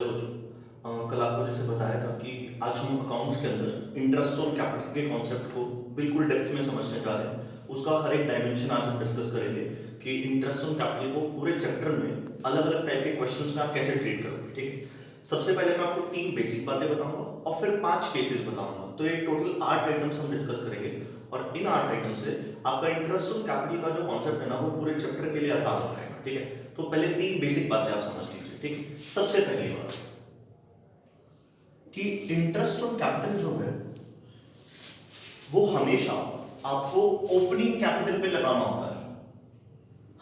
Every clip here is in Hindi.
कल आपको जैसे बताया था कि आज हम अकाउंट्स के अंदर इंटरेस्ट ऑन कैपिटल के कॉन्सेप्ट को बिल्कुल डेप्थ में समझने जा रहे हैं। उसका हर एक डायमेंशन आज हम डिस्कस करेंगे कि इंटरेस्ट ऑन कैपिटल को पूरे चैप्टर में अलग अलग टाइप के क्वेश्चंस में आप कैसे ट्रीट करोगे। ठीक है, सबसे पहले मैं आपको 3 बेसिक बातें बताऊंगा और फिर 5 केसेस बताऊंगा। तो ये टोटल 8 आइटम्स हम डिस्कस करेंगे और इन 8 आइटम से आपका इंटरेस्ट ऑन कैपिटल का जो कॉन्सेप्ट है ना वो पूरे चैप्टर के लिए आसान हो जाएगा। ठीक है, तो पहले 3 बेसिक बातें आप समझ लीजिए। ठीक है, सबसे पहली बात कि इंटरेस्ट ऑन कैपिटल जो है वो हमेशा आपको ओपनिंग कैपिटल पे लगाना होता है।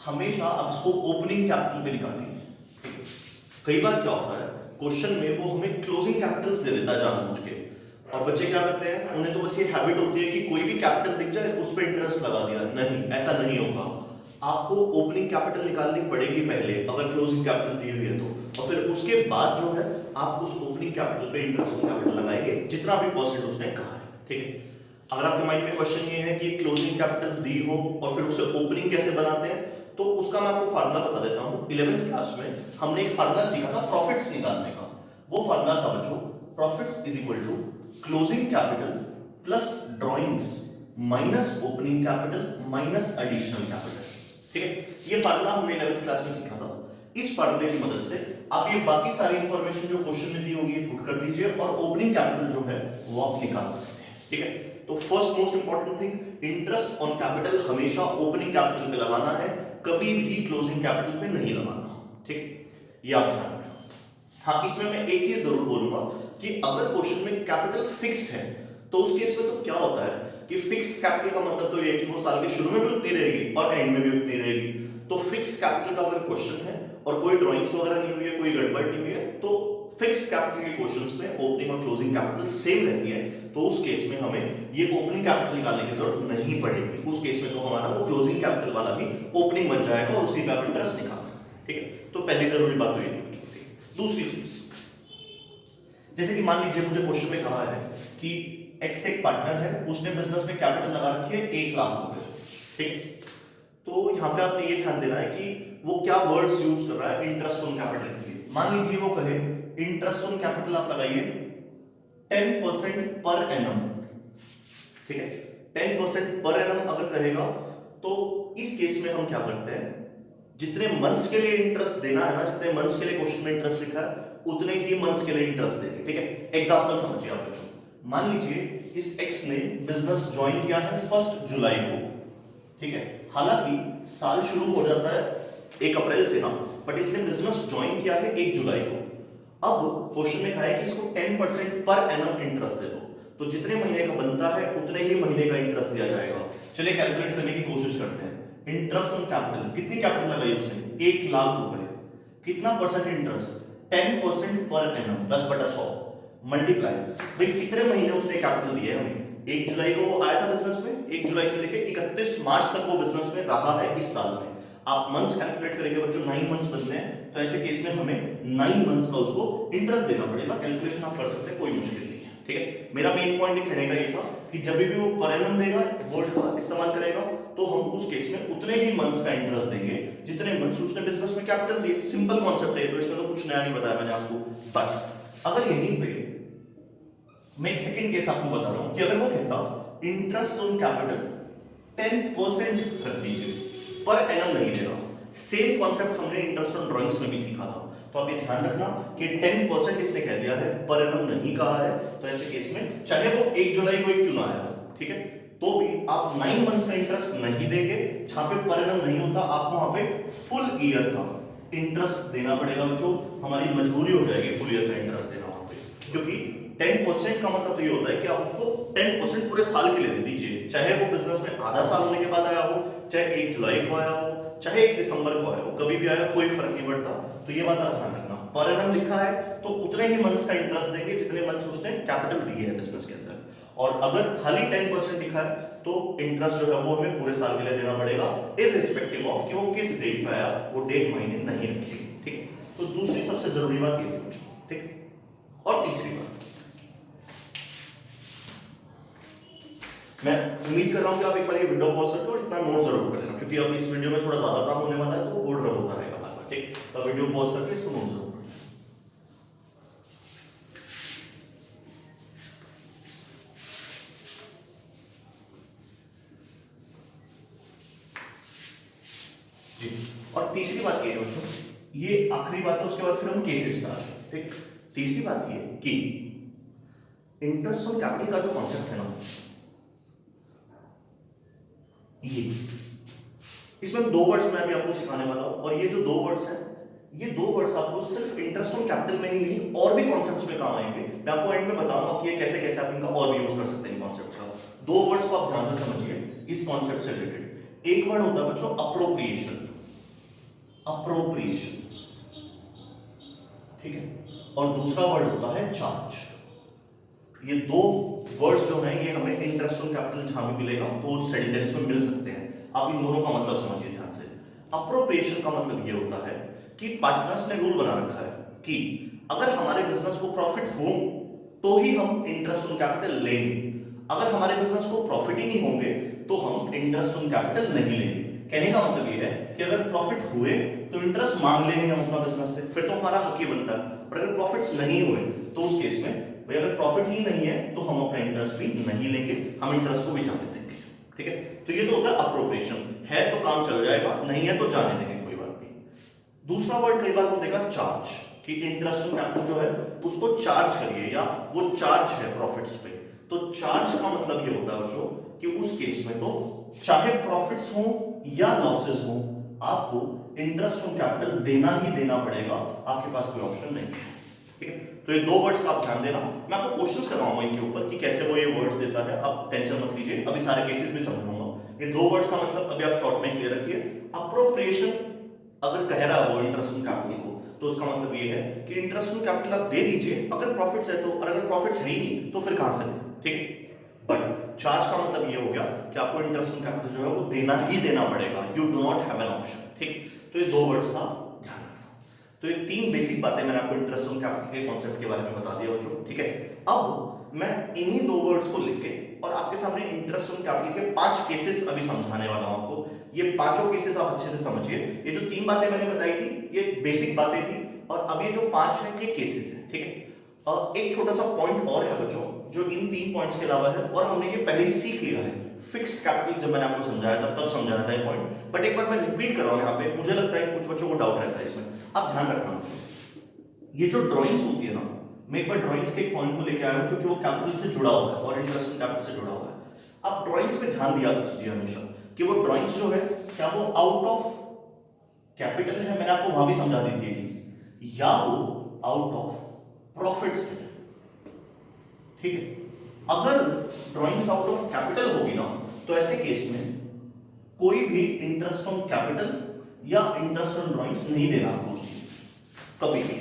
हमेशा आप इसको ओपनिंग कैपिटल पे निकालेंगे। ठीक है, कई बार क्या होता है क्वेश्चन में वो हमें क्लोजिंग कैपिटल्स दे देता है जानबूझ के, और बच्चे क्या करते हैं, उन्हें तो बस ये हैबिट होती है कि कोई भी कैपिटल दिख जाए उस पर इंटरेस्ट लगा दिया। नहीं, ऐसा नहीं होगा। आपको ओपनिंग कैपिटल निकालनी पड़ेगी पहले अगर क्लोजिंग कैपिटल दी हुई है तो, और फिर उसके बाद जो है आप उस ओपनिंग कैपिटल पे इंटरेस्ट कैपिटल लगाएंगे जितना भी परसेंट उसने कहा है। ठीक है, अगर आपके माइंड में क्वेश्चन ये है कि क्लोजिंग कैपिटल दी हो और फिर उसे ओपनिंग कैसे बनाते हैं, तो उसका मैं आपको फार्मूला बता देता हूं। 11th क्लास में हमने एक फार्मूला सीखा था प्रॉफिट्स निकालने का। वो फार्मूला था बच्चों, profits is equal to closing capital plus drawings minus opening capital minus additional capital. ठीक है, ये फार्मूला हमने 11th क्लास में सीखा था। इस फार्मूले की मदद से आप ये बाकी सारी इंफॉर्मेशन जो क्वेश्चन में दी होगी पुट कर दीजिए और ओपनिंग कैपिटल जो है वो आप निकाल सकते हैं। ठीक है, तो first most important thing, interest on capital हमेशा ओपनिंग कैपिटल पे लगाना है, कभी भी क्लोजिंग कैपिटल पे नहीं लगाना। ठीक है, ये आप ध्यान रखना। हाँ, इसमें मैं एक चीज जरूर बोलूंगा कि अगर क्वेश्चन में कैपिटल फिक्स्ड है तो उस केस में तो क्या होता है कि फिक्स कैपिटल का मतलब तो ये है कि वो साल के शुरू में भी उतनी रहेगी और एंड में भी उतनी रहेगी। तो फिक्स कैपिटल का अगर क्वेश्चन है और कोई ड्राइंग्स वगैरह नहीं हुई है, कोई गड़बड़ नहीं हुई है, तो फिक्स कैपिटल के क्वेश्चंस में ओपनिंग और क्लोजिंग कैपिटल सेम रहती है, तो उस केस में हमें ये ओपनिंग कैपिटल निकालने की जरूरत नहीं पड़ेगी। उस केस में तो हमारा वो क्लोजिंग कैपिटल वाला भी ओपनिंग बन जाएगा और उसी पे आप इंटरेस्ट निकाल सकते हैं। ठीक है, तो पहली जरूरी बात तो ये थी। दूसरी चीज, जैसे कि मान लीजिए मुझे क्वेश्चन में कहा है कि एक्स एक पार्टनर है, उसने बिजनेस में कैपिटल लगा रखी है 1 लाख रुपए। ठीक, तो यहां पे आपने ये ध्यान देना है कि वो क्या वर्ड्स यूज कर रहा है इंटरेस्ट ऑन कैपिटल के लिए। मान लीजिए वो कहे इंटरेस्ट ऑन कैपिटल आप लगाइए 10% पर एनम। ठीक है, 10% पर एनम अगर कहेगा तो इस केस में हम क्या करते हैं, जितने मंथ्स के लिए इंटरेस्ट देना है ना, जितने मंथ्स के लिए क्वेश्चन में इंटरेस्ट लिखा है उतने ही मंथ्स के लिए इंटरेस्ट देंगे। ठीक है, एग्जांपल समझिए आप बच्चों। मान लीजिए इस एक्स ने बिजनेस ज्वाइन किया है 1 जुलाई को। ठीक है, हालांकि साल शुरू हो जाता है 1 अप्रैल से ना, बट इसने बिजनेस ज्वाइन किया है 1 जुलाई को। अब क्वेश्चन में कहा है कि इसको 10% पर एनम इंटरेस्ट दे दो, तो जितने महीने का बनता है उतने ही महीने का इंटरेस्ट दिया जाएगा। चलिए कैलकुलेट करने की कोशिश करते हैं। इंटरेस्ट ऑन कैपिटल, कितनी कैपिटल लगाई उसने, 1 लाख रुपए। कितना percent interest, 10% per annum, 10/100 multiply, भाई कितने महीने उसने कैपिटल दिए हमें। 1 जुलाई को वो आया था बिजनेस में, 1 जुलाई से लेकर 31 मार्च तक वो बिजनेस में रहा है इस साल में। आप मंथ्स कैलकुलेट करेंगे बच्चों, 9 मंथ्स बनते हैं, तो ऐसे केस में हमें 9 मंथ्स का उसको इंटरेस्ट देना पड़ेगा। कैलकुलेशन आप कर सकते हैं, कोई मुश्किल नहीं है। ठीक है, मेरा मेन पॉइंट कहने का ये था कि जब भी वो पर एनम देगा, वर्ड का इस्तेमाल करेगा, तो हम उस केस में उतने ही मंथ्स का इंटरेस्ट देंगे जितने मंथ्स उसने बिजनेस में कैपिटल दिए। सिंपल कॉन्सेप्ट है, तो इसमें तो कुछ नया नहीं बताया मैंने आपको। बट अगर यहीं पे मैं एक सेकंड केस आपको बता रहा हूं कि अगर वो कहता इंटरेस्ट ऑन कैपिटल 10% रख दीजिए, पर एनम नहीं देगा। सेम कॉन्सेप्ट हमने इंटरेस्ट ऑन ड्राइंग्स में भी सीखा था, तो आप ये ध्यान रखना कि 10% इसने कह दिया है, पर एनम नहीं कहा है, तो ऐसे केस में चाहे वो 1 जुलाई को ही क्यों ना आया, ठीक है, तो भी आप 9 मंथ्स का इंटरेस्ट नहीं देंगे। जहां पे पर एनम नहीं होता, आपको वहां पे फुल ईयर का इंटरेस्ट देना पड़ेगा बच्चों। हमारी मजबूरी हो जाएगी फुल ईयर का इंटरेस्ट देना वहां पे, क्योंकि 10% का मतलब तो ये होता है कि आप उसको 10% पूरे साल के लिए दे दीजिए, चाहे वो बिजनेस में आधा साल होने के बाद आया हो, चाहे 1 जुलाई को आया हो, चाहे 1 दिसंबर को आया हो, कभी भी आया कोई फर्क नहीं पड़ता। तो ये बात आप ध्यान रखना, पर एनम लिखा है तो उतने ही मंथ्स का इंटरेस्ट देंगे जितने मंथ्स उसने कैपिटल दी है बिजनेस के अंदर। और अगर खाली 10% लिखा है तो इंटरेस्ट जो है वो हमें पूरे साल के लिए देना पड़ेगा, इररिस्पेक्टिव ऑफ कि वो किस डेट पे आया, वो डेट महीने नहीं रखी। ठीक है, तो दूसरी सबसे जरूरी बात ये थी। ठीक, और तीसरी बात, मैं उम्मीद कर रहा हूं कि आप एक बार ये वीडियो पॉज करके और इतना नोट जरूर कर लेना, क्योंकि अब इस वीडियो में थोड़ा ज्यादा काम होने वाला है, तो बोर्ड रन होता रहेगा बार बार। ठीक, तो वीडियो पॉज करके इसको नोट जरूर कर लेना। और तीसरी बात ये है बच्चों, ये आखिरी बात है, उसके बाद फिर हम केसेस पे आ जाए। ठीक, तीसरी बात ये कि इंटरेस्ट ऑन कैपिटल का जो कॉन्सेप्ट है ना, ये इसमें दो वर्ड्स मैं अभी आपको सिखाने वाला हूं, और ये जो दो वर्ड्स हैं, ये दो वर्ड्स आपको सिर्फ इंटरेस्ट ऑन कैपिटल में ही नहीं और भी कॉन्सेप्ट्स में काम आएंगे। मैं आपको एंड में बताऊंगा कि ये कैसे कैसे आप इनका और भी यूज कर सकते हैं कॉन्सेप्ट्स का। दो वर्ड्स को आप ध्यान से समझिए इस कॉन्सेप्ट से रिलेटेड। एक वर्ड होता है बच्चों अप्रोप्रिएशन, अप्रोप्रिएशन, ठीक है, और दूसरा वर्ड होता है चार्ज। ये दो वर्ड्स जो हैं ये हमें इंटरेस्ट ऑन कैपिटल जहां भी मिलेगा तो सेंटेंस में मिल सकते हैं। आप इन दोनों का मतलब समझिए ध्यान से। अप्रोप्रिएशन का मतलब ये होता है कि पार्टनर्स ने रूल बना रखा है कि अगर हमारे बिजनेस को प्रॉफिट हो तो ही हम इंटरेस्ट ऑन कैपिटल लेंगे, अगर हमारे बिजनेस को प्रॉफिट ही नहीं होंगे तो हम इंटरेस्ट ऑन कैपिटल नहीं लेंगे। कहने का मतलब ये है कि अगर प्रॉफिट हुए तो इंटरेस्ट मांग लेंगे हम अपना बिजनेस से, फिर तो हमारा हक ही बनता है। और अगर प्रॉफिट्स नहीं हुए तो उस केस में भाई अगर प्रॉफिट ही नहीं है तो हम अपना इंटरेस्ट भी नहीं लेंगे, हम इंटरेस्ट को भी जाने देंगे। ठीक है, तो ये तो होता है अप्रोप्रिएशन, है तो काम चल जाएगा, नहीं है तो जाने देंगे, कोई बात नहीं। दूसरा वर्ड कई बार को देखा चार्ज, कि इंटरेस्ट ऑन कैपिटल जो है उसको चार्ज करिए या वो चार्ज है प्रॉफिट्स पे। तो चार्ज का मतलब ये होता है बच्चों कि उस केस में तो चाहे प्रॉफिट्स हो या लॉसेस हो आपको इंटरेस्ट ऑन कैपिटल देना ही देना पड़ेगा, आपके पास कोई ऑप्शन नहीं है। ठीक है, तो ये दो वर्ड्स का आप ध्यान देना। मैं आपको क्वेश्चंस करवाऊंगा इनके ऊपर कि कैसे वो ये वर्ड्स देता है, आप टेंशन मत लीजिए, अभी सारे केसेस भी समझाऊंगा। ये दो वर्ड्स का मतलब अभी आप शॉर्ट में क्लियर रखिए। अप्रोप्रिएशन अगर कह रहा है वो इंटरेस्ट ऑन कैपिटल को, तो उसका मतलब ये है कि इंटरेस्ट ऑन कैपिटल आप दे दीजिए अगर प्रॉफिट्स है तो, और अगर प्रॉफिट्स है ही नहीं तो फिर कहां से दें। ठीक है, बट चार्ज का मतलब ये हो गया कि आपको इंटरेस्ट ऑन कैपिटल जो है वो देना ही देना पड़ेगा, you do not have an option. ठीक, तो ये दो वर्ड्स का ध्यान रखना। तो ये तीन बेसिक बातें मैंने आपको इंटरेस्ट ऑन कैपिटल के कॉन्सेप्ट के बारे में बता दिया बच्चों। ठीक है, अब मैं इन्हीं दो वर्ड्स को लिख के और आपके सामने इंटरेस्ट ऑन कैपिटल के 5 केसेस अभी समझाने वाला हूं आपको। ये पांचों केसेस आप अच्छे से समझिए। ये जो 3 बातें मैंने बताई थी ये बेसिक बातें थी, और अब ये जो 5 है ये केसेस है। ठीक है, एक छोटा सा पॉइंट और है बच्चों जो इन 3 पॉइंट्स के अलावा है, और हमने ये पहले ही सीख लिया है। फिक्स्ड कैपिटल जब मैंने आपको समझाया था तब समझाया था ये पॉइंट, बट एक बार मैं रिपीट कर रहा हूं यहाँ पे, मुझे लगता है कि कुछ बच्चों को डाउट रहता है इसमें। आप ध्यान रखना, ये जो ड्राइंग्स होती है ना, मैं एक बार ड्राइंग्स के एक पॉइंट को लेके आया हूं क्योंकि वो कैपिटल से जुड़ा हुआ है और इंटरेस्ट ऑन कैपिटल से जुड़ा हुआ है। आप ड्राइंग्स पे ध्यान दिया कीजिए हमेशा कि वो ड्राइंग्स जो है क्या वो आउट ऑफ कैपिटल है, मैंने आपको वहां भी समझा दी थी ये चीज, या वो आउट ऑफ प्रॉफिट्स है। ठीक है, अगर ड्राइंग्स आउट ऑफ कैपिटल होगी ना तो ऐसे केस में कोई भी इंटरेस्ट ऑन कैपिटल या इंटरेस्ट ऑन ड्राइंग्स नहीं देना आपको उस चीज कभी भी।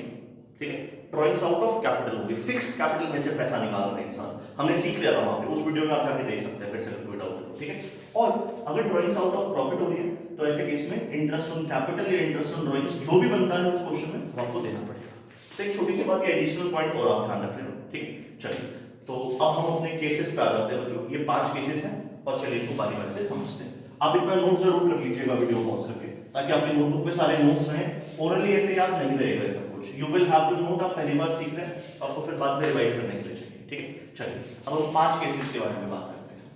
ठीक है, ड्राइंग्स आउट ऑफ कैपिटल होगी, फिक्स्ड कैपिटल में से पैसा निकाल रहे हैं इंसान, हमने सीख लिया था वहां पे, उस वीडियो में आप जाके देख सकते हैं फिर से कोई डाउट है। ठीक है, और अगर ड्राइंग्स आउट ऑफ प्रॉफिट हो रही है तो ऐसे केस में इंटरेस्ट ऑन कैपिटल या इंटरेस्ट ऑन ड्राइंग्स जो भी बनता है उस क्वेश्चन में वो आपको देना पड़ेगा। तो एक छोटी सी बात ये एडिशनल पॉइंट और आप ध्यान रख लेना। ठीक है, चलिए तो अब हम अपने केसेस पे आ जाते हैं बच्चों। ये 5 केसेस हैं और चलिए इनको बारी बारी से समझते हैं। आप इतना नोट जरूर कर लीजिएगा वीडियो पॉज करके, ताकि आपके नोटबुक में सारे नोट्स रहें। ओरली ऐसे याद नहीं रहेगा ये सब कुछ, you will have to note. आप पहली बार सीख रहे हैं तो आपको फिर बाद में रिवाइज करने के लिए चाहिए। ठीक है, चलिए अब हम 5 केसेस के बारे में बात करते हैं।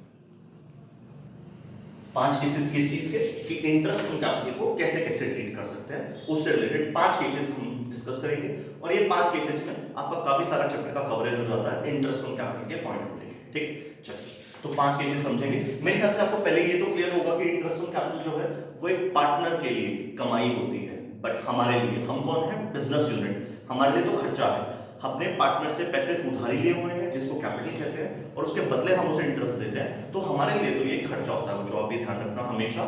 5 केसेस किस चीज के, कि इंटरेस्ट ऑन कैपिटल को कैसे कैसे ट्रीट कर सकते हैं, उससे रिलेटेड 5 केसेस हम डिस्कस करेंगे। और ये 5 केसेस में आपका काफी सारा चैप्टर का कवरेज हो जाता है इंटरेस्ट ऑन कैपिटल के पॉइंट को लेके। ठीक है, चलिए तो 5 केसेस समझेंगे। मेरे ख्याल से आपको पहले ये तो क्लियर होगा कि इंटरेस्ट ऑन कैपिटल जो है वो एक पार्टनर के लिए कमाई होती है, बट हमारे लिए, हम कौन है, बिजनेस यूनिट, हमारे लिए तो खर्चा है। हमने पार्टनर से पैसे उधारी लिए हुए हैं जिसको कैपिटल कहते हैं, और उसके बदले हम उसे इंटरेस्ट देते हैं, तो हमारे लिए तो ये खर्चा होता है। जो आप ये ध्यान रखना हमेशा,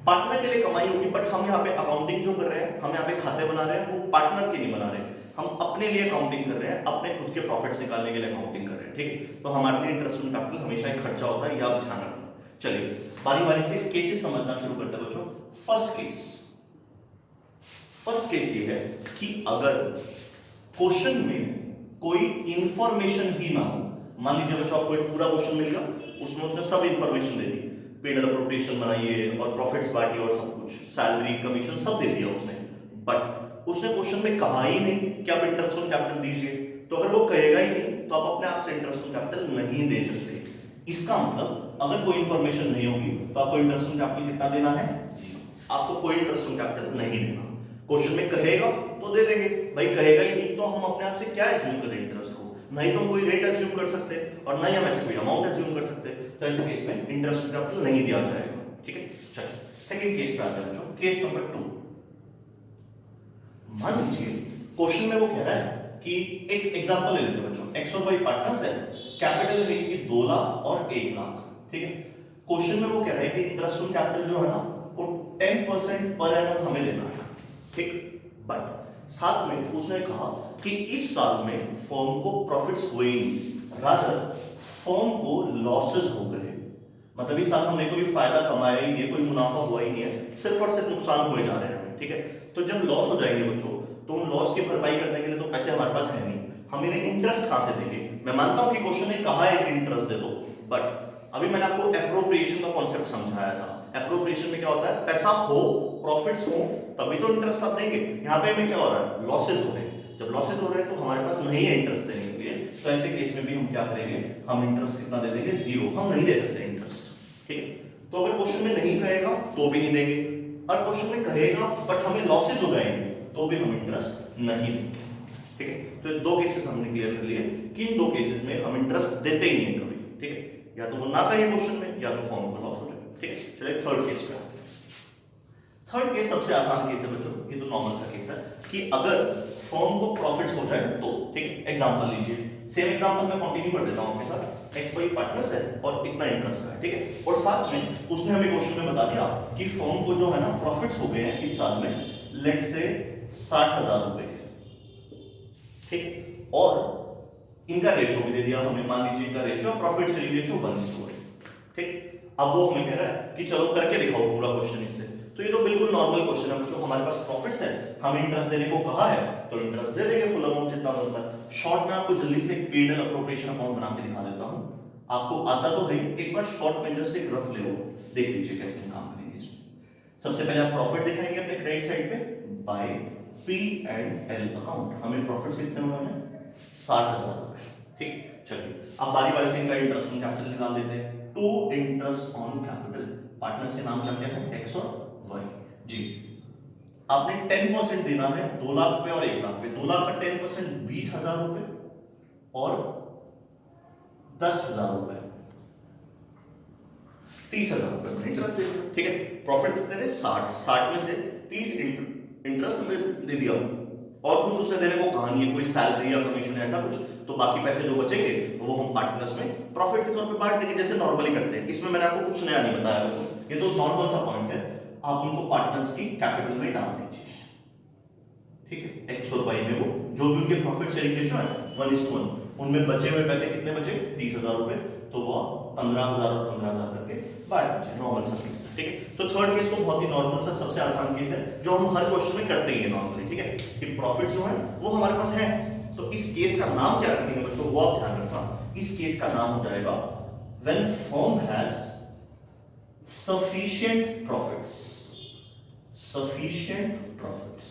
पार्टनर के लिए कमाई होगी, बट हम यहाँ पे अकाउंटिंग जो कर रहे हैं, हम यहाँ पे खाते बना रहे हैं, वो पार्टनर के नहीं बना रहे, हम अपने लिए अकाउंटिंग कर रहे हैं, अपने खुद के प्रॉफिट्स निकालने के लिए अकाउंटिंग कर रहे हैं। ठीक है, तो हमारे लिए इंटरेस्ट ऑन कैपिटल हमेशा एक खर्चा होता है, ये आप ध्यान रखना। चलिए बारी बारी से केसेस समझना शुरू करते हैं बच्चों। फर्स्ट केस ये है कि अगर क्वेश्चन में कोई इंफॉर्मेशन ही ना हो, मान लीजिए बच्चों आपको एक पूरा क्वेश्चन मिल गया, उसमें उसने सब इंफॉर्मेशन दे दी, पेड अप्रोप्रिएशन बनाइए और प्रॉफिट्स बांटिए और सब कुछ, सैलरी कमीशन सब दे दिया उसने, बट उसने क्वेश्चन में कहा ही नहीं कि आप इंटरेस्ट ऑन कैपिटल दीजिए। तो अगर वो कहेगा ही नहीं तो आप अपने आप से इंटरेस्ट ऑन कैपिटल नहीं दे सकते। इसका मतलब अगर कोई इंफॉर्मेशन नहीं होगी तो आपको इंटरेस्ट ऑन कैपिटल कितना देना है, 0। आपको कोई इंटरेस्ट ऑन कैपिटल नहीं देना। क्वेश्चन में कहेगा तो दे देंगे, भाई कहेगा ही नहीं तो हम अपने आप से क्या एज्यूम करें इंटरेस्ट को, नहीं तो हम कोई रेट एज्यूम कर सकते और ना ही हम ऐसे कोई अमाउंट एज्यूम कर सकते, तो ऐसे केस में इंटरेस्ट ऑन कैपिटल नहीं दिया जाएगा। ठीक है, चलिए सेकंड केस पे आते हैं बच्चों, केस नंबर 2। मान लीजिए क्वेश्चन में वो कह रहा है कि एक एग्जांपल ले लेते हैं बच्चों, एक्स और वाई पार्टनर्स है, कैपिटल है इनकी 2 लाख और 1 लाख। ठीक है, क्वेश्चन में वो कह रहा है कि इंटरेस्ट ऑन कैपिटल जो है ना वो 10% पर एनम हमें देना है। ठीक, बट साथ में उसने कहा कि इस साल में फर्म को प्रॉफिट्स हुए ही नहीं, रादर फर्म को लॉसेस हो गए, मतलब इस साल हमने कोई फायदा कमाया ही नहीं है, कोई मुनाफा हुआ ही नहीं है, सिर्फ और सिर्फ नुकसान हुए जा रहे हैं। ठीक है, तो जब लॉस हो जाएंगे बच्चों तो उन लॉस की भरपाई करने के लिए तो पैसे हमारे पास है नहीं, हम इन्हें इंटरेस्ट कहां से देंगे। मैं मानता हूं कि क्वेश्चन ने कहा है कि इंटरेस्ट दे दो, बट अभी मैंने आपको एप्रोप्रिएशन का कॉन्सेप्ट समझाया था। एप्रोप्रिएशन में क्या होता है, पैसा हो, प्रॉफिट्स हो, तभी तो इंटरेस्ट आप देंगे। यहाँ पे हमें क्या हो रहा है, लॉसेस हो रहे हैं, जब लॉसेस हो रहे हैं तो हमारे पास नहीं है इंटरेस्ट देने के लिए, तो ऐसे केस में भी हम क्या करेंगे, हम इंटरेस्ट कितना दे देंगे, 0, हम नहीं दे सकते इंटरेस्ट। ठीक है, तो अगर क्वेश्चन में नहीं कहेगा तो भी नहीं देंगे, और क्वेश्चन में कहेगा बट हमें लॉसेस हो जाएंगे तो भी हम इंटरेस्ट नहीं देंगे। ठीक है, तो 2 केसेस हमने क्लियर कर लिए कि इन 2 केसेस में हम इंटरेस्ट देते ही नहीं कभी। ठीक है, या तो वो ना कहे क्वेश्चन में, या तो फॉर्म का लॉस हो जाए। ठीक है, चलिए थर्ड केस पे आते हैं। थर्ड केस सबसे आसान केस है बच्चों, ये तो नॉर्मल सा केस है कि अगर फर्म को प्रॉफिट्स हो जाए तो। ठीक है, एग्जांपल लीजिए, सेम एग्जांपल मैं कंटिन्यू कर देता हूं आपके साथ, एक्स वाई पार्टनर्स है और इतना इंटरेस्ट है। ठीक है, और साथ में उसने हमें क्वेश्चन में बता दिया कि फर्म को जो है ना प्रॉफिट्स हो गए हैं इस साल में, लेट्स से 60,000 रुपए। ठीक, और इनका रेशियो भी दे दिया हमें, मान लीजिए इनका रेशियो प्रॉफिट शेयरिंग रेशियो 1:1। ठीक, अब वो हमें कह रहा है कि चलो करके दिखाओ पूरा क्वेश्चन इससे, तो ये तो बिल्कुल नॉर्मल क्वेश्चन है बच्चों, हमारे पास प्रॉफिट्स है, हमें इंटरेस्ट देने को कहा है तो इंटरेस्ट दे देंगे फुल अमाउंट जितना बनता है। शॉर्ट में आपको जल्दी से एक पीएनएल अप्रोप्रिएशन अकाउंट बना के दिखा देता हूं, आपको आता तो है, एक बार शॉर्ट में जस्ट एक रफ ले लो, देख लीजिए कैसे काम करेंगे इसमें। सबसे पहले आप प्रॉफिट दिखाएंगे अपने क्रेडिट साइड पे bye P and L account, हमें प्रॉफिट्स कितने हुए हैं, 60,000 रुपए। ठीक, चलिए अब बारी बारी से इनका इंटरेस्ट ऑन कैपिटल निकाल देते हैं। To interest on capital, partners के नाम क्या है, एक्स और वाई। जी, आपने 10% देना है, 2 लाख रुपए और 1 लाख रुपए। 2 लाख का 10% 20,000 रुपए और 10,000 रुपए 30,000 रुपए इंटरेस्ट दे दिया। ठीक है, प्रॉफिट कितने थे, 60 में से 30 इंटरेस्ट हमें दे दिया, और कुछ उसने देने को कहा नहीं है, कोई सैलरी या कमीशन ऐसा कुछ, तो बाकी पैसे जो बचेंगे वो हम पार्टनर्स में प्रॉफिट के तौर पे बांट देंगे जैसे नॉर्मली करते हैं। इसमें मैंने आपको कुछ नया नहीं बताया बच्चों, ये तो नॉर्मल सा पॉइंट है, आप उनको पार्टनर्स की कैपिटल में डाल दीजिए। ठीक है, एक्स और वाई में वो जो भी उनके प्रॉफिट शेयरिंग रेशियो है 1:1, उनमें बचे हुए पैसे कितने बचे, 30,000 रुपए, तो वो 15,000 और 15,000 करके बांट दीजिए, नॉर्मल सा केस। ठीक है, तो थर्ड केस तो बहुत ही नॉर्मल सा सबसे आसान केस है जो हम हर क्वेश्चन में करते ही हैं नॉर्मली। ठीक है, कि प्रॉफिट जो है वो हमारे पास है, तो इस केस का नाम क्या रखेंगे बच्चों, वो आप ध्यान रखना, इस केस का नाम हो जाएगा when firm has sufficient profits. Sufficient profits,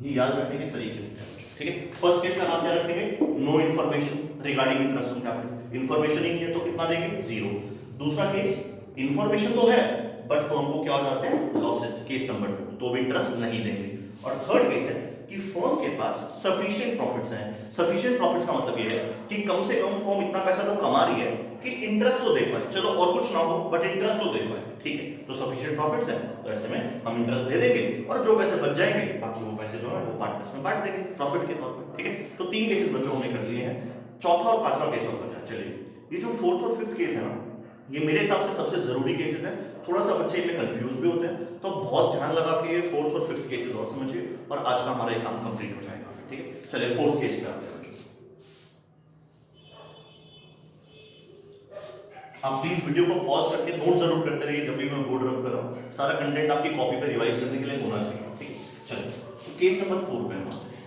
ये याद रखने के तरीके होते हैं। ठीक है, फर्स्ट केस का नाम क्या रखेंगे, no information regarding interest on capital, information ही नहीं है तो कितना देंगे, 0। दूसरा केस, इंफॉर्मेशन तो है बट फर्म को क्या हो जाते हैं, लॉसेस, केस नंबर 2, तो भी इंटरेस्ट नहीं देंगे। और थर्ड केस है कि फर्म के पास सफिशिएंट प्रॉफिट्स हैं। सफिशिएंट प्रॉफिट्स का मतलब ये है कि कम से कम फर्म इतना पैसा तो कमा रही है कि इंटरेस्ट तो दे पाए, चलो और कुछ ना हो बट इंटरेस्ट तो दे पाए। ठीक है, तो सफिशिएंट प्रॉफिट्स हैं, तो ऐसे में हम इंटरेस्ट दे देंगे और जो पैसे बच जाएंगे बाकी वो पैसे जो है वो पार्टनर्स में बांट देंगे प्रॉफिट के तौर पे। ठीक है, तो 3 केसेस बच्चों हमने कर लिए हैं, चौथा और पांचवा केस और बचा। चलिए, ये जो फोर्थ और फिफ्थ केस है ना, ये मेरे हिसाब से सबसे जरूरी केसेस है, थोड़ा सा बच्चे इनमें कंफ्यूज भी होते हैं, तो बहुत ध्यान लगा के ये फोर्थ और फिफ्थ केसेस और समझिए, और आज का हमारा ये काम कंप्लीट हो जाएगा फिर। ठीक है, चलिए फोर्थ केस पे आते हैं। आप प्लीज वीडियो को पॉज करके नोट जरूर करते रहिए जब भी मैं बोर्ड रब कर रहा हूं, सारा कंटेंट आपकी कॉपी पे रिवाइज करने के लिए होना चाहिए। ठीक है, चलिए तो केस नंबर 4 पे हम आते हैं।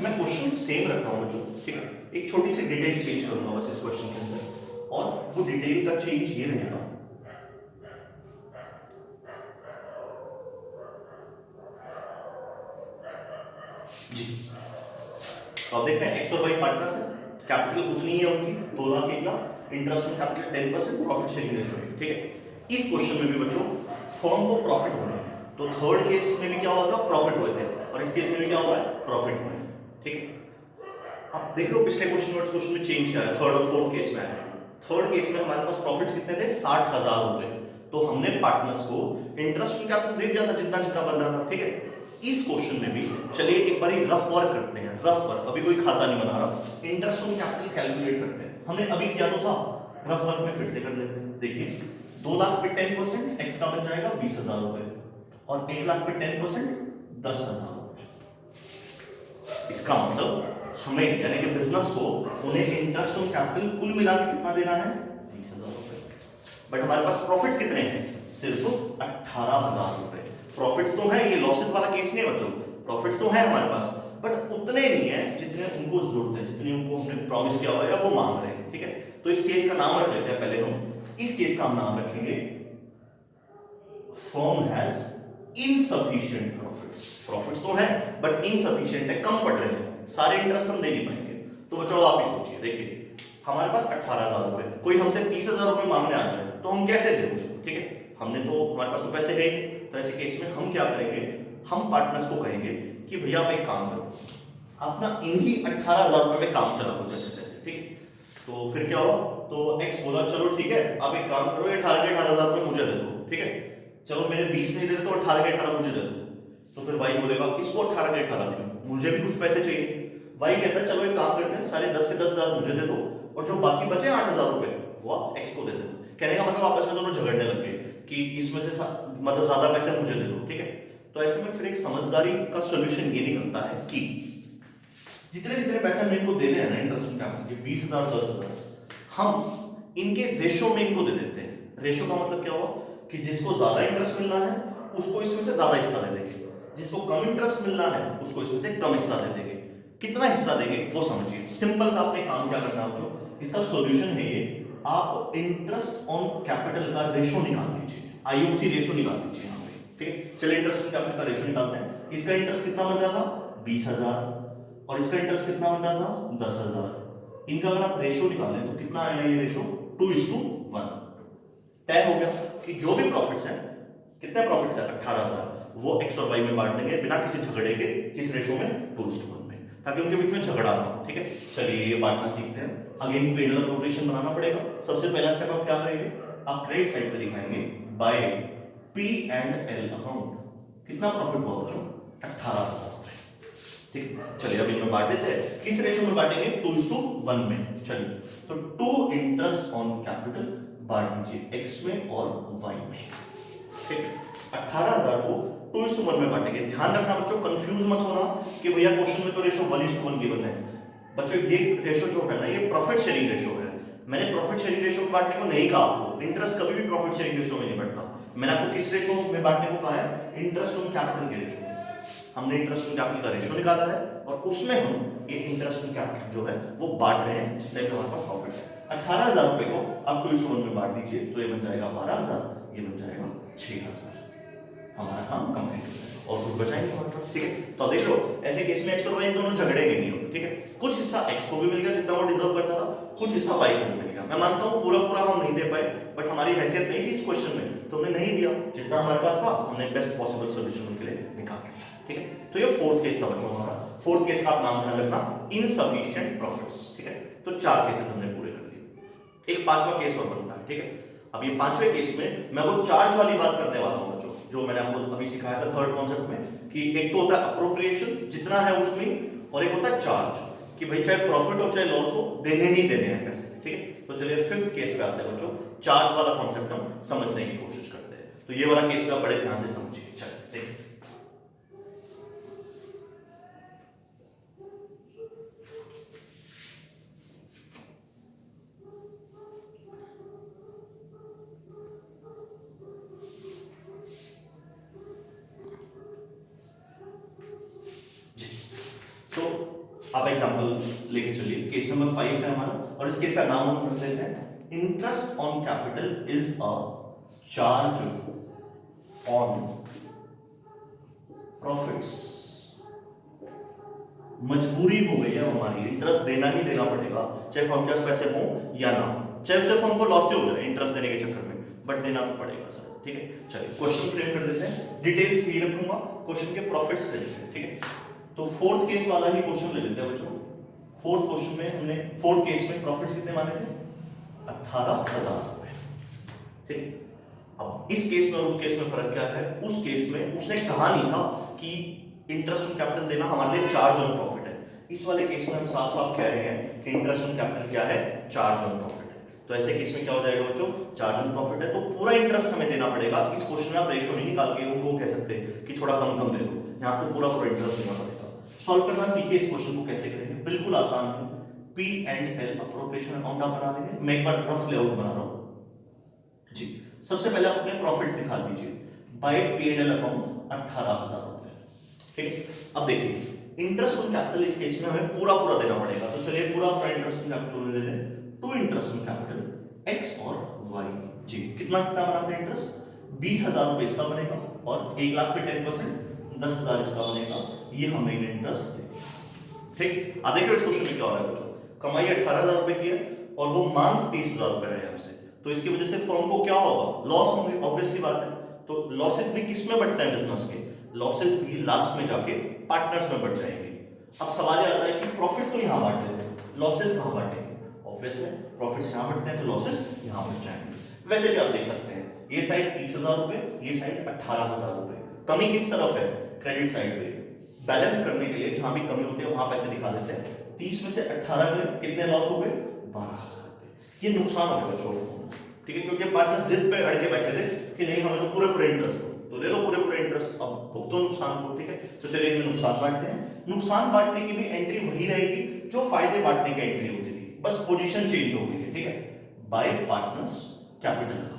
मैं क्वेश्चन सेम रख रहा हूं बच्चों। ठीक है, एक छोटी सी डिटेल चेंज करूंगा बस इस क्वेश्चन के अंदर, और वो डिटेल का चेंज ये रहेगा, जी तो आप देख रहे हैं एक्स और वाई पार्टनर्स है, कैपिटल उतनी ही है उनकी 2 lakh 1 lakh, interest on capital 10%, profit sharing ratio. ठीक है, इस क्वेश्चन में भी बच्चों फर्म को प्रॉफिट होना है, तो थर्ड केस में भी क्या हुआ था, प्रॉफिट हुए थे, और इस केस में भी क्या हुआ है, प्रॉफिट हुए हैं। ठीक है, अब देख लो पिछले क्वेश्चन में क्वेश्चन में चेंज क्या है, थर्ड और फोर्थ केस में है। थर्ड केस में हमारे पास प्रॉफिट्स कितने थे, 60,000 रुपए, तो हमने पार्टनर्स को इंटरेस्ट कैपिटल दे दिया था जितना जितना बन रहा था। ठीक है, इस क्वेश्चन में भी चलिए एक बार रफ वर्क करते हैं, रफ वर्क, अभी कोई खाता नहीं बना रहा, इंटरेस्ट ऑन कैपिटल कैलकुलेट करते हैं। हमने अभी किया तो था, रफ वर्क में फिर से कर लेते हैं। देखिए 2 लाख पे 10% एक्स का बन जाएगा 20,000 रुपए, और 1 लाख पे 10% 10,000 रुपए। इसका मतलब हमें यानी कि बिजनेस को उन्हें इंटरेस्ट ऑन कैपिटल कुल मिला के कितना देना है, 20,000 रुपए। बट हमारे पास प्रॉफिट्स कितने हैं, सिर्फ 18,000 रुपए। प्रॉफिट्स तो है, ये लॉसेस वाला केस नहीं है बच्चों, प्रॉफिट्स तो है हमारे पास, बट उतने नहीं है जितने उनको जरूरत है, जितने उनको हमने प्रॉमिस किया हुआ है या वो मांग रहे हैं। ठीक है, तो इस केस का नाम रख लेते हैं पहले हम, इस केस का हम नाम रखेंगे firm has insufficient profits. Profits तो है बट इनसफिशिएंट है, कम पड़ रहे हैं, सारे इंटरेस्ट हम दे नहीं पाएंगे। तो बच्चों आप ही सोचिए, देखिए हमारे पास 18,000 रुपए, कोई हमसे 30,000 रुपए मांगने आ जाए तो हम कैसे दें उसको। ठीक है, हमने तो हमारे पास तो पैसे है, तो ऐसे केस में हम क्या करेंगे, हम पार्टनर्स को कहेंगे कि भैया आप एक काम करो, आप ना इन्हीं 18,000 रुपए में काम चलाओ जैसे तैसे। ठीक है, तो फिर क्या हुआ, तो एक्स बोला चलो ठीक है, आप एक काम करो, 18 के 18,000 रुपए मुझे दे दो। ठीक है, चलो मेरे 20 नहीं दे रहे तो 18 के 18 मुझे दे दो। तो फिर वाई बोलेगा इसको 18 के 18 क्यों, मुझे भी कुछ पैसे चाहिए। वाई कहता है चलो एक काम करते हैं, सारे 10 के 10,000 मुझे दे दो, और जो बाकी बचे 8,000 रुपए वो आप एक्स को दे दो। कहने का मतलब आपस में दोनों झगड़ने लग गए कि इसमें से मतलब ज्यादा पैसे मुझे दे दो। ठीक है, तो ऐसे में फिर एक समझदारी का सोल्यूशन ये निकलता है कि जितने जितने पैसे हम इनको दे दें ना इंटरेस्ट कैपिटल के 20,000 10,000, हम इनके रेशो में इनको दे देते हैं। रेशो का मतलब क्या हुआ कि जिसको ज्यादा इंटरेस्ट मिलना है उसको इसमें से ज्यादा हिस्सा दे देंगे, जिसको कम इंटरेस्ट मिलना है उसको इसमें से कम हिस्सा दे देंगे। कितना हिस्सा देंगे वो समझिए, सिंपल सा आपने काम क्या करना है, जो इसका सॉल्यूशन है ये, आप इंटरेस्ट ऑन कैपिटल का रेशो निकाल लीजिए, आईओसी रेशो निकाल लीजिए यहाँ पे। ठीक है, चलिए इंटरेस्ट ऑन कैपिटल का रेशो निकालते हैं। इसका इंटरेस्ट कितना बन रहा था 20,000, और इसका इंटरेस्ट कितना बन रहा था 10,000। इनका अगर आप रेशो निकालें तो कितना आएगा ये रेशो, 2:1। तय हो गया कि जो भी प्रॉफिट्स हैं, कितने प्रॉफिट्स हैं 18,000, वो एक्स और वाई में बांट देंगे बिना किसी झगड़े के, किस रेशो में 2:1 में, ताकि उनके बीच में झगड़ा ना हो। ठीक है, चलिए ये बांटना सीखते हैं। अगेन पेनल प्रोग्रेशन बनाना पड़ेगा। सबसे पहला स्टेप आप क्या करेंगे, आप क्रेडिट साइड पे दिखाएंगे bye P and L account, कितना प्रॉफिट हुआ बच्चों 18,000। ठीक है, चलिए अब इनमें बांट देते हैं। किस रेशो में बांटेंगे 2:1 में। चलिए तो 2 इंटरेस्ट ऑन कैपिटल बांट दीजिए x में और y में। ठीक, 18,000 को 2:1 में बांटेंगे। ध्यान रखना बच्चों, कंफ्यूज मत होना कि भैया क्वेश्चन में तो रेशो 1:1 गिवन है। बच्चों ये रेशो जो है ना, ये प्रॉफिट शेयरिंग रेशो है। मैंने प्रॉफिट शेयरिंग रेशो में बांटने को नहीं कहा आपको, इंटरेस्ट कभी भी प्रॉफिट शेयरिंग रेशो में नहीं बढ़ता। मैंने आपको किस रेशो में बांटने को कहा है, इंटरेस्ट ऑन कैपिटल के रेशो में। हमने इंटरेस्ट ऑन कैपिटल का रेशो निकाला है और उसमें हम ये इंटरेस्ट ऑन कैपिटल जो है वो बांट रहे हैं, जितने भी हमारे पास प्रॉफिट है। 18,000 रुपए को आप 2:1 में बांट दीजिए, तो ये बन जाएगा 12,000, ये बन जाएगा 6,000। हमारा काम कंप्लीट हो जाएगा और कुछ बचाएंगे हमारे पास। ठीक है, तो अब देख लो ऐसे केस में एक्स और वाई दोनों झगड़ेंगे नहीं होंगे। ठीक है, कुछ हिस्सा एक्स को भी मिल गया जितना वो डिजर्व करता था, कुछ हिस्सा वाई को भी मिल गया। मैं मानता हूँ पूरा पूरा हम नहीं दे पाए, बट हमारी हैसियत नहीं थी इस क्वेश्चन में, तो हमने नहीं दिया, जितना हमारे पास था हमने बेस्ट पॉसिबल सोल्यूशन उनके लिए निकाल दिया। ठीक है, तो ये फोर्थ केस था बच्चों हमारा। फोर्थ केस का आप नाम ध्यान रखना, इनसफिशिएंट प्रॉफिट्स। ठीक है, तो 4 केसेस हमने पूरे कर लिए, एक 5वां केस और बनता है। ठीक है, अब ये 5वें केस में मैं वो चार्ज वाली बात करने वाला हूं बच्चों, जो मैंने आपको अभी सिखाया था थर्ड कॉन्सेप्ट में, कि एक तो होता है अप्रोप्रिएशन जितना है उसमें, और एक होता है चार्ज, कि भाई चाहे प्रॉफिट हो चाहे लॉस हो, देने ही देने हैं पैसे। ठीक है, तो चलिए 5th केस पे आते हैं बच्चों। चार्ज वाला कॉन्सेप्ट हम समझने की कोशिश करते हैं, तो ये वाला केस पे आप बड़े ध्यान से समझिए। चलिए देखिए, आप एग्जांपल लेके चलिए। केस नंबर 5 है हमारा, और इस केस का नाम हम रख लेते हैं interest on capital is a charge on profits. मजबूरी हो गई है हमारी, इंटरेस्ट देना ही देना पड़ेगा, चाहे फर्म के पास पैसे हो या ना हो, चाहे उसे फर्म को लॉस ही हो जाए इंटरेस्ट देने के चक्कर में, बट देना तो पड़ेगा। रिजल्ट, ठीक है। चलिए क्वेश्चन फ्रेम कर देते हैं, डिटेल्स नहीं रखूंगा, क्वेश्चन के प्रॉफिट्स ले लेते हैं, ठीक है। तो फोर्थ केस वाला ही क्वेश्चन ले लेते हैं बच्चों। फोर्थ क्वेश्चन में हमने फोर्थ केस में प्रॉफिट्स कितने माने थे, 18,000 रुपए, ठीक। अब इस केस में और उस केस में फर्क क्या है, उस केस में उसने कहा नहीं था कि इंटरेस्ट ऑन कैपिटल देना हमारे लिए चार्ज ऑन प्रॉफिट है। इस वाले केस में हम साफ साफ कह रहे हैं कि इंटरेस्ट ऑन कैपिटल क्या है, चार्ज ऑन प्रॉफिट है। तो ऐसे केस में क्या हो जाएगा बच्चों, चार्ज ऑन प्रॉफिट है तो पूरा इंटरेस्ट हमें देना पड़ेगा। इस क्वेश्चन में आप रेशियो नहीं निकाल के उनको कह सकते कि थोड़ा कम कम ले लो, यहाँ आपको पूरा पूरा इंटरेस्ट देना पड़ेगा। सॉल्व करना सीखिए इस क्वेश्चन को कैसे करेंगे, बिल्कुल आसान है। P and L appropriation account आप बना लेंगे, मैं एक बार रफ लेआउट बना रहा हूं जी। सबसे पहले आप अपने प्रॉफिट्स दिखा दीजिए, bye P and L account 18,000 रुपए, ठीक। अब देखिए इंटरेस्ट ऑन कैपिटल इस केस में हमें पूरा पूरा देना पड़ेगा, तो चलिए पूरा पूरा इंटरेस्ट ऑन कैपिटल में दे दें। To interest on capital X और वाई जी, कितना कितना बनाते हैं इंटरेस्ट, 20,000 रुपए इसका बनेगा और 1 लाख पे 10%, 10,000 इसका बनेगा, ये हमें इंटरेस्ट देगा, ठीक। आप देख रहे हो इस क्वेश्चन में क्या हो रहा है बच्चों, कमाई 18,000 रुपए की है और वो मांग 30,000 रुपए रहे हमसे, तो इसकी वजह से फर्म को क्या होगा, लॉस होंगे, ऑब्वियसली बात है। तो लॉसेस भी किस में बढ़ते हैं बिजनेस के, लॉसेस भी लास्ट में जाके पार्टनर्स में बढ़ जाएंगे। अब सवाल ये आता है कि प्रॉफिट्स तो यहां बांट देते हैं, लॉसेस कहां बांटेंगे, ऑब्वियसली प्रॉफिट्स यहां बढ़ते हैं तो लॉसेस यहां बढ़ जाएंगे। वैसे भी आप देख सकते हैं ये साइड 30,000 रुपए, ये साइड 18,000 रुपए, कमी किस तरफ है, क्रेडिट साइड पे। बैलेंस करने के लिए जहां भी कमी होती है वहां पैसे दिखा देते हैं। 30 में से 18 गए, कितने लॉस हो गए, 12,000 रुपए, ये नुकसान हो गया बच्चों, ठीक है, क्योंकि पार्टनर जिद पे अड़ के बैठे थे कि नहीं हमें तो पूरे पूरे इंटरेस्ट दो, तो ले लो पूरे पूरे इंटरेस्ट, अब भुगतो नुकसान को, ठीक है। तो चलिए इनमें नुकसान बांटते हैं। नुकसान बांटने की भी एंट्री वही रहेगी जो फायदे बांटने की एंट्री होती थी, बस पोजीशन चेंज हो गई है, ठीक है, बाय पार्टनर्स कैपिटल अकाउंट।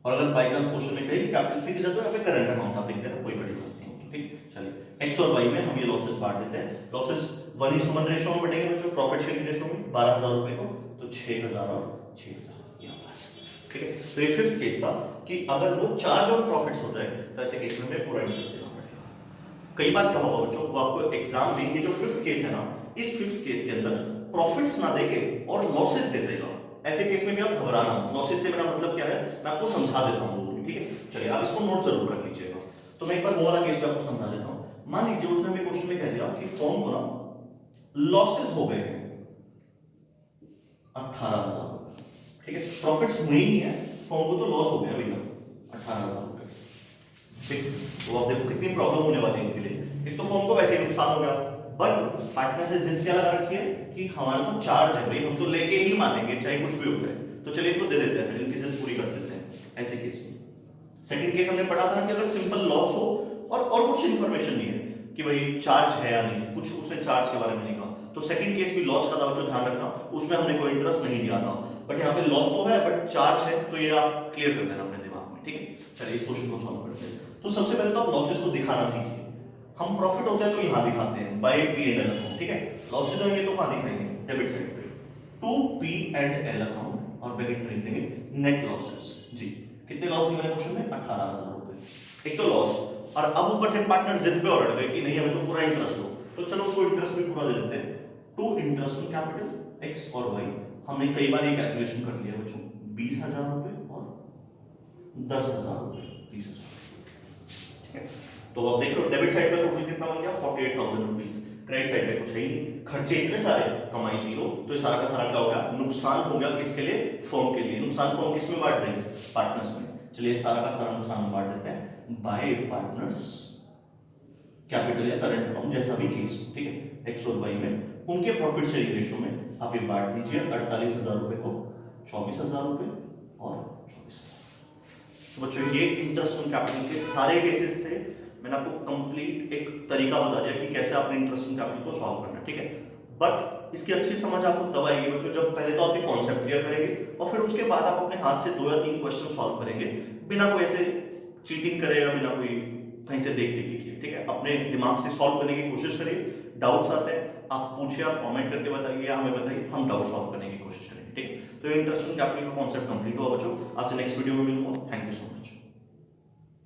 और अगर बाय चांस क्वेश्चन में कहे कैपिटल फिक्स है तो यहाँ पे करंट अकाउंट आप लिख देना, कोई बड़ी बात नहीं होगी, ठीक। चलिए एक्स और वाई में हम ये लॉसेस बांट देते हैं, लॉसेस 1:1 रेशियो में बढ़ेंगे बच्चों, प्रॉफिट शेयरिंग रेशियो में 12,000 रुपए को, तो 6,000 और 6,000 यहाँ पास, ठीक है। तो ये फिफ्थ केस था कि अगर वो चार्ज और प्रॉफिट्स हो जाए तो ऐसे केस में हमें पूरा इंटरेस्ट देना पड़ेगा। कई बार क्या होगा बच्चों, वो आपको एग्जाम में ये जो फिफ्थ केस है ना, इस फिफ्थ केस के अंदर प्रॉफिट्स ना देके और लॉसेस दे देगा। ऐसे केस में भी आप घबराना मत, लॉसेस से मेरा मतलब क्या है मैं आपको समझा देता हूँ, ठीक है। चलिए आप इसको नोट जरूर रख लीजिएगा। तो मैं एक बार वो वाला केस भी आपको समझा देता हूँ। मान लीजिए उसने हमें क्वेश्चन में कह दिया कि फर्म को ना लॉसेस हो गए हैं 18,000, ठीक है, प्रॉफिट्स हुए ही नहीं है, फर्म को तो लॉस हो गया भैया 18,000 रुपए, ठीक। तो आप देखो कितनी प्रॉब्लम होने वाली है इनके लिए। एक तो फर्म को वैसे ही नुकसान हो गया, बट पार्टनर से जिद क्या लगा रखी है कि हमारा तो चार्ज है भाई, हम तो लेके ही मानेंगे चाहे कुछ भी हो जाए, तो चलिए इनको दे देते हैं, फिर इनकी जिद पूरी कर देते हैं। ऐसे केस में सेकंड केस हमने पढ़ा था कि अगर सिंपल लॉस हो और कुछ इंफॉर्मेशन नहीं है कि भाई चार्ज है या नहीं, कुछ उसने चार्ज के बारे में नहीं कहा, तो सेकंड केस भी लॉस का था बच्चों, ध्यान रखना, उसमें हमने कोई इंटरेस्ट नहीं दिया था, बट यहाँ पे लॉस तो है बट चार्ज है, तो ये आप क्लियर कर देना अपने दिमाग में, ठीक है। चलिए इस क्वेश्चन को सॉल्व करते हैं। तो सबसे पहले तो आप लॉसेस को दिखाना सीखिए। हम प्रॉफिट होता है तो यहाँ दिखाते हैं by P and L account, ठीक है। लॉसेस होंगे तो कहाँ दिखाएंगे, डेबिट साइड पे, to P and L account और ब्रैकेट में लिख देंगे नेट लॉसेस जी। कितने लॉस निकले क्वेश्चन में, 18,000 रुपए, एक तो लॉस, और अब ऊपर से पार्टनर जिद पे और अड़ गए कि नहीं हमें तो पूरा इंटरेस्ट दो, तो चलो उसको इंटरेस्ट भी पूरा दे देते हैं। To interest on capital X और वाई, हमने कई बार ये कैलकुलेशन कर लिया बच्चों, 20,000 रुपए और 10,000 रुपए, 30,000, ठीक है। तो आप देख लो डेबिट साइड पे टोटल कितना बन गया, 48,000 रुपीस, क्रेडिट साइड पे कुछ है ही नहीं, खर्चे इतने सारे, कमाई जीरो, तो ये सारा का सारा क्या हो गया, नुकसान हो गया किसके लिए, फर्म के लिए। नुकसान फर्म किस में बांट देंगे, पार्टनर्स में। चलिए सारा का सारा नुकसान बांट देते हैं बाय पार्टनर्स कैपिटल या करंट अकाउंट, जैसा भी केस, ठीक है। एक्स और वाई में उनके प्रॉफिट शेयरिंग रेशियो में आप ये बांट दीजिए, 48,000 रुपए को 24,000 रुपए और 24,000। तो बच्चों ये इंटरेस्ट ऑन कैपिटल के सारे केसेस थे, मैंने आपको कंप्लीट एक तरीका बता दिया कि कैसे आपने इंटरेस्ट ऑन कैपिटल को सॉल्व करना है, ठीक है। बट इसकी अच्छी समझ आपको तब आएगी बच्चों जब पहले तो आप ये कॉन्सेप्ट क्लियर करेंगे और फिर उसके बाद आप अपने हाथ से 2 या 3 क्वेश्चन सॉल्व करेंगे, बिना कोई ऐसे चीटिंग करे या बिना कोई कहीं से देख देख के, ठीक है। अपने दिमाग से सॉल्व करने की कोशिश करिए, डाउट्स आते हैं आप पूछिए, आप कमेंट करके बताइए या हमें बताइए, हम डाउट सॉल्व करने की कोशिश करेंगे, ठीक है। तो इंटरेस्ट ऑन कैपिटल का कॉन्सेप्ट कंप्लीट हुआ बच्चों, आपसे नेक्स्ट वीडियो में मिलूंगा। Thank you so much.